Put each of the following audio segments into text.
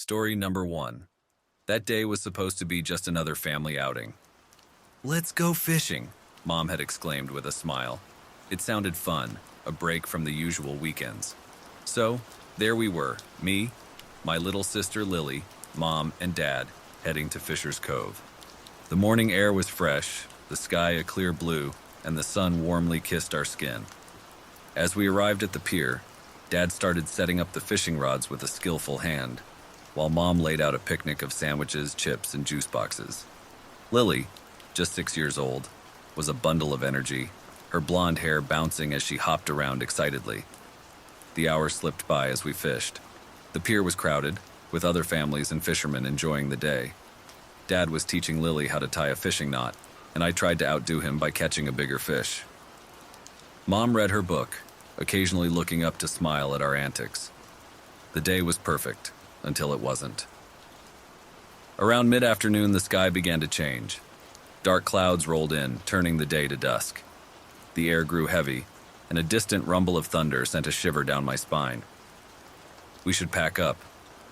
Story number 1. That day was supposed to be just another family outing. "Let's go fishing," Mom had exclaimed with a smile. It sounded fun, a break from the usual weekends. So, there we were, me, my little sister Lily, Mom, and Dad, heading to Fisher's Cove. The morning air was fresh, the sky a clear blue, and the sun warmly kissed our skin. As we arrived at the pier, Dad started setting up the fishing rods with a skillful hand, while Mom laid out a picnic of sandwiches, chips, and juice boxes. Lily, just 6 years old, was a bundle of energy, her blonde hair bouncing as she hopped around excitedly. The hours slipped by as we fished. The pier was crowded, with other families and fishermen enjoying the day. Dad was teaching Lily how to tie a fishing knot, and I tried to outdo him by catching a bigger fish. Mom read her book, occasionally looking up to smile at our antics. The day was perfect, until it wasn't. Around mid-afternoon, the sky began to change. Dark clouds rolled in, turning the day to dusk. The air grew heavy, and a distant rumble of thunder sent a shiver down my spine. "We should pack up,"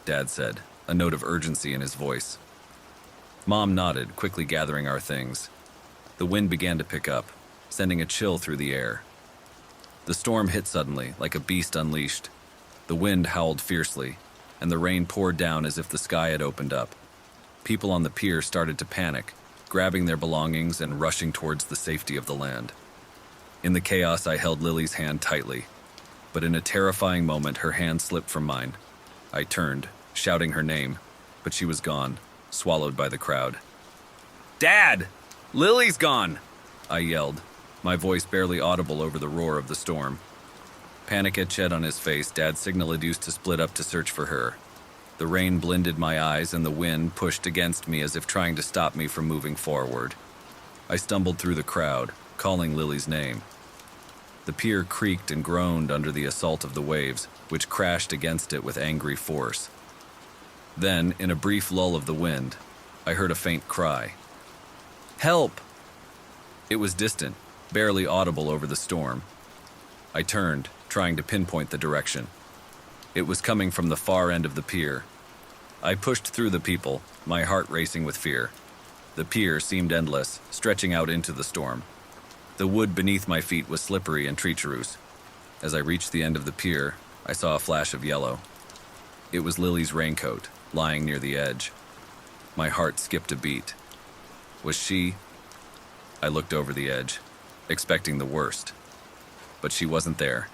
Dad said, a note of urgency in his voice. Mom nodded, quickly gathering our things. The wind began to pick up, sending a chill through the air. The storm hit suddenly, like a beast unleashed. The wind howled fiercely, and the rain poured down as if the sky had opened up. People on the pier started to panic, grabbing their belongings and rushing towards the safety of the land. In the chaos, I held Lily's hand tightly, but in a terrifying moment, her hand slipped from mine. I turned, shouting her name, but she was gone, swallowed by the crowd. "Dad! Lily's gone!" I yelled, my voice barely audible over the roar of the storm. Panic had shed on his face. Dad signaled us to split up to search for her. The rain blinded my eyes and the wind pushed against me as if trying to stop me from moving forward. I stumbled through the crowd, calling Lily's name. The pier creaked and groaned under the assault of the waves, which crashed against it with angry force. Then, in a brief lull of the wind, I heard a faint cry. "Help!" It was distant, barely audible over the storm. I turned, trying to pinpoint the direction. It was coming from the far end of the pier. I pushed through the people, my heart racing with fear. The pier seemed endless, stretching out into the storm. The wood beneath my feet was slippery and treacherous. As I reached the end of the pier, I saw a flash of yellow. It was Lily's raincoat, lying near the edge. My heart skipped a beat. Was she... I looked over the edge, expecting the worst. But she wasn't there.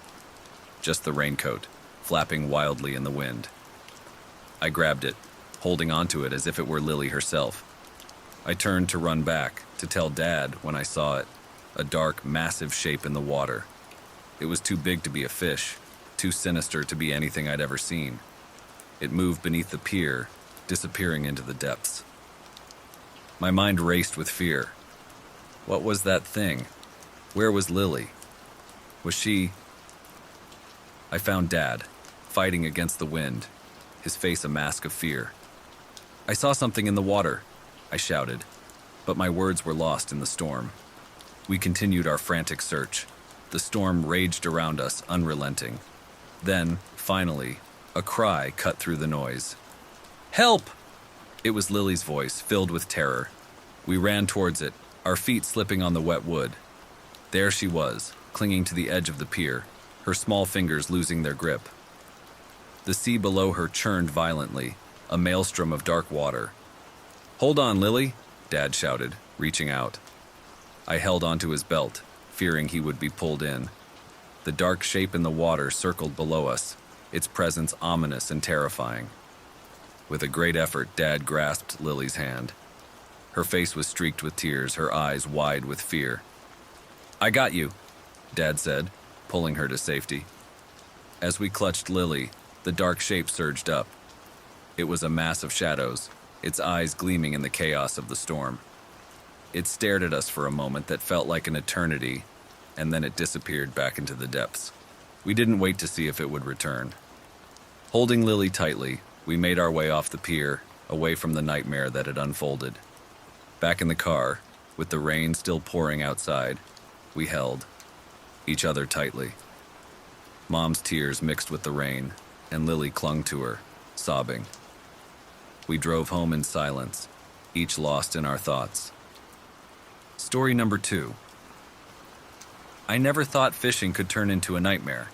Just the raincoat, flapping wildly in the wind. I grabbed it, holding onto it as if it were Lily herself. I turned to run back, to tell Dad when I saw it, a dark, massive shape in the water. It was too big to be a fish, too sinister to be anything I'd ever seen. It moved beneath the pier, disappearing into the depths. My mind raced with fear. What was that thing? Where was Lily? Was she... I found Dad, fighting against the wind, his face a mask of fear. "I saw something in the water," I shouted, but my words were lost in the storm. We continued our frantic search. The storm raged around us, unrelenting. Then, finally, a cry cut through the noise. "Help!" It was Lily's voice, filled with terror. We ran towards it, our feet slipping on the wet wood. There she was, clinging to the edge of the pier, her small fingers losing their grip. The sea below her churned violently, a maelstrom of dark water. "Hold on, Lily," Dad shouted, reaching out. I held onto his belt, fearing he would be pulled in. The dark shape in the water circled below us, its presence ominous and terrifying. With a great effort, Dad grasped Lily's hand. Her face was streaked with tears, her eyes wide with fear. "I got you," Dad said, pulling her to safety. As we clutched Lily, the dark shape surged up. It was a mass of shadows, its eyes gleaming in the chaos of the storm. It stared at us for a moment that felt like an eternity, and then it disappeared back into the depths. We didn't wait to see if it would return. Holding Lily tightly, we made our way off the pier, away from the nightmare that had unfolded. Back in the car, with the rain still pouring outside, we held each other tightly. Mom's tears mixed with the rain, and Lily clung to her, sobbing. We drove home in silence, each lost in our thoughts. Story number 2. I never thought fishing could turn into a nightmare,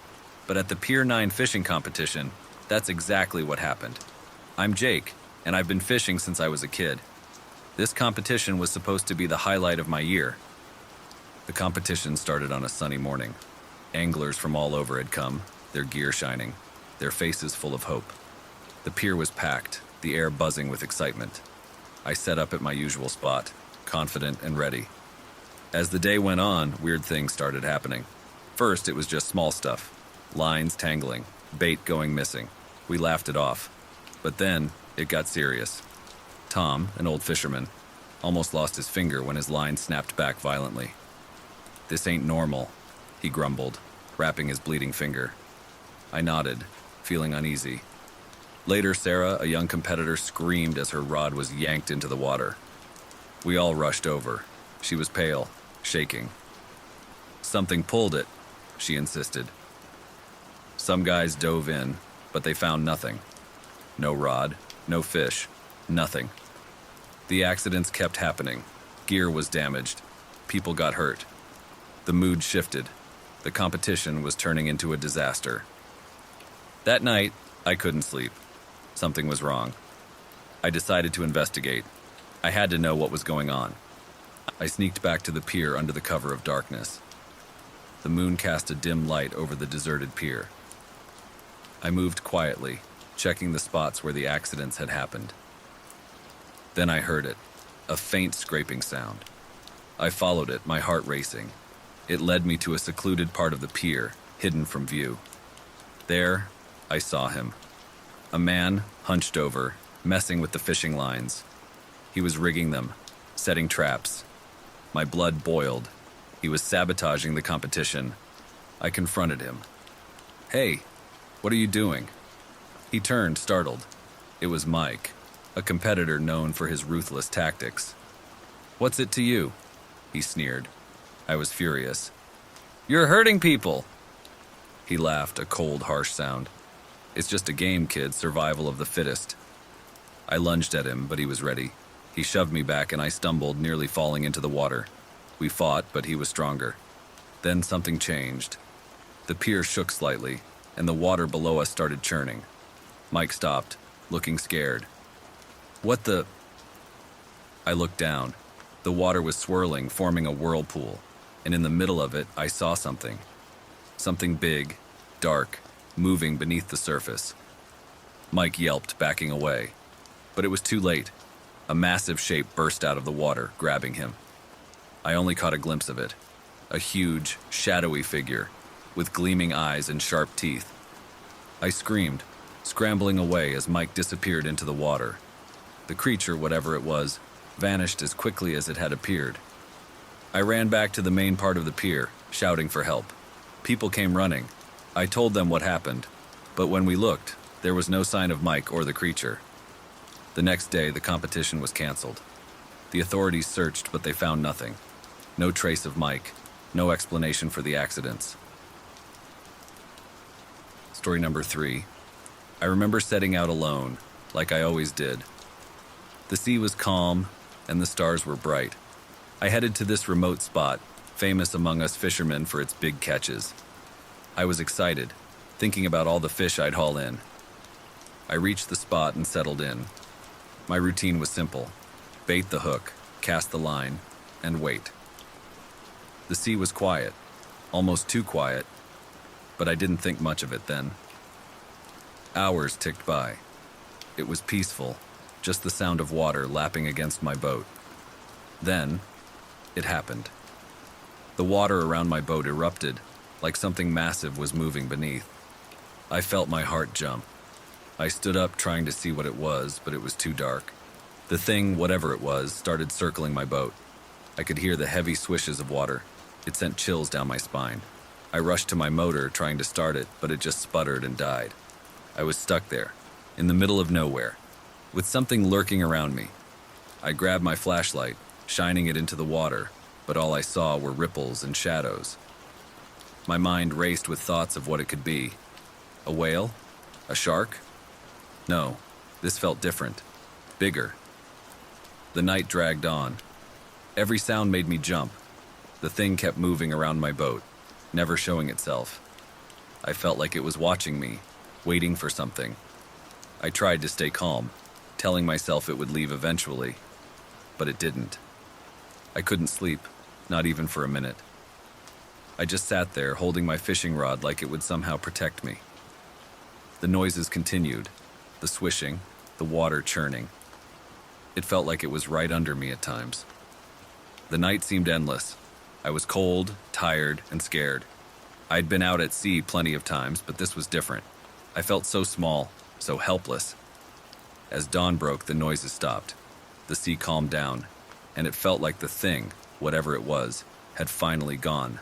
but at the Pier 9 fishing competition, that's exactly what happened. I'm Jake, and I've been fishing since I was a kid. This competition was supposed to be the highlight of my year. The competition started on a sunny morning. Anglers from all over had come, their gear shining, their faces full of hope. The pier was packed, the air buzzing with excitement. I set up at my usual spot, confident and ready. As the day went on, weird things started happening. First, it was just small stuff. Lines tangling, bait going missing. We laughed it off. But then, it got serious. Tom, an old fisherman, almost lost his finger when his line snapped back violently. "This ain't normal," he grumbled, wrapping his bleeding finger. I nodded, feeling uneasy. Later, Sarah, a young competitor, screamed as her rod was yanked into the water. We all rushed over. She was pale, shaking. "Something pulled it," she insisted. Some guys dove in, but they found nothing. No rod, no fish, nothing. The accidents kept happening. Gear was damaged. People got hurt. The mood shifted. The competition was turning into a disaster. That night, I couldn't sleep. Something was wrong. I decided to investigate. I had to know what was going on. I sneaked back to the pier under the cover of darkness. The moon cast a dim light over the deserted pier. I moved quietly, checking the spots where the accidents had happened. Then I heard it, a faint scraping sound. I followed it, my heart racing. It led me to a secluded part of the pier, hidden from view. There, I saw him. A man, hunched over, messing with the fishing lines. He was rigging them, setting traps. My blood boiled. He was sabotaging the competition. I confronted him. "Hey, what are you doing?" He turned, startled. It was Mike, a competitor known for his ruthless tactics. "What's it to you?" he sneered. I was furious. "You're hurting people!" He laughed, a cold, harsh sound. "It's just a game, kid, survival of the fittest." I lunged at him, but he was ready. He shoved me back and I stumbled, nearly falling into the water. We fought, but he was stronger. Then something changed. The pier shook slightly, and the water below us started churning. Mike stopped, looking scared. "What the—" I looked down. The water was swirling, forming a whirlpool, and in the middle of it, I saw something. Something big, dark, moving beneath the surface. Mike yelped, backing away. But it was too late. A massive shape burst out of the water, grabbing him. I only caught a glimpse of it. A huge, shadowy figure, with gleaming eyes and sharp teeth. I screamed, scrambling away as Mike disappeared into the water. The creature, whatever it was, vanished as quickly as it had appeared. I ran back to the main part of the pier, shouting for help. People came running. I told them what happened, but when we looked, there was no sign of Mike or the creature. The next day, the competition was canceled. The authorities searched, but they found nothing. No trace of Mike, no explanation for the accidents. Story number 3. I remember setting out alone, like I always did. The sea was calm, and the stars were bright. I headed to this remote spot, famous among us fishermen for its big catches. I was excited, thinking about all the fish I'd haul in. I reached the spot and settled in. My routine was simple. Bait the hook, cast the line, and wait. The sea was quiet, almost too quiet, but I didn't think much of it then. Hours ticked by. It was peaceful, just the sound of water lapping against my boat. Then, it happened. The water around my boat erupted, like something massive was moving beneath. I felt my heart jump. I stood up trying to see what it was, but it was too dark. The thing, whatever it was, started circling my boat. I could hear the heavy swishes of water. It sent chills down my spine. I rushed to my motor, trying to start it, but it just sputtered and died. I was stuck there, in the middle of nowhere, with something lurking around me. I grabbed my flashlight, shining it into the water, but all I saw were ripples and shadows. My mind raced with thoughts of what it could be. A whale? A shark? No, this felt different. bigger. The night dragged on. Every sound made me jump. The thing kept moving around my boat, never showing itself. I felt like it was watching me, waiting for something. I tried to stay calm, telling myself it would leave eventually, but it didn't. I couldn't sleep, not even for a minute. I just sat there holding my fishing rod like it would somehow protect me. The noises continued, the swishing, the water churning. It felt like it was right under me at times. The night seemed endless. I was cold, tired, and scared. I'd been out at sea plenty of times, but this was different. I felt so small, so helpless. As dawn broke, the noises stopped. The sea calmed down, and it felt like the thing, whatever it was, had finally gone.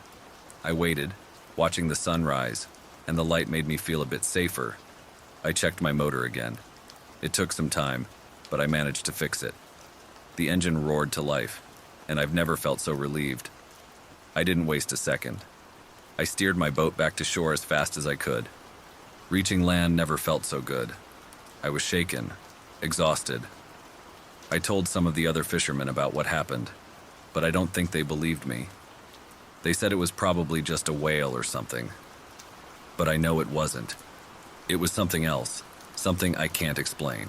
I waited, watching the sun rise, and the light made me feel a bit safer. I checked my motor again. It took some time, but I managed to fix it. The engine roared to life, and I've never felt so relieved. I didn't waste a second. I steered my boat back to shore as fast as I could. Reaching land never felt so good. I was shaken, exhausted. I told some of the other fishermen about what happened, but I don't think they believed me. They said it was probably just a whale or something. But I know it wasn't. It was something else, something I can't explain.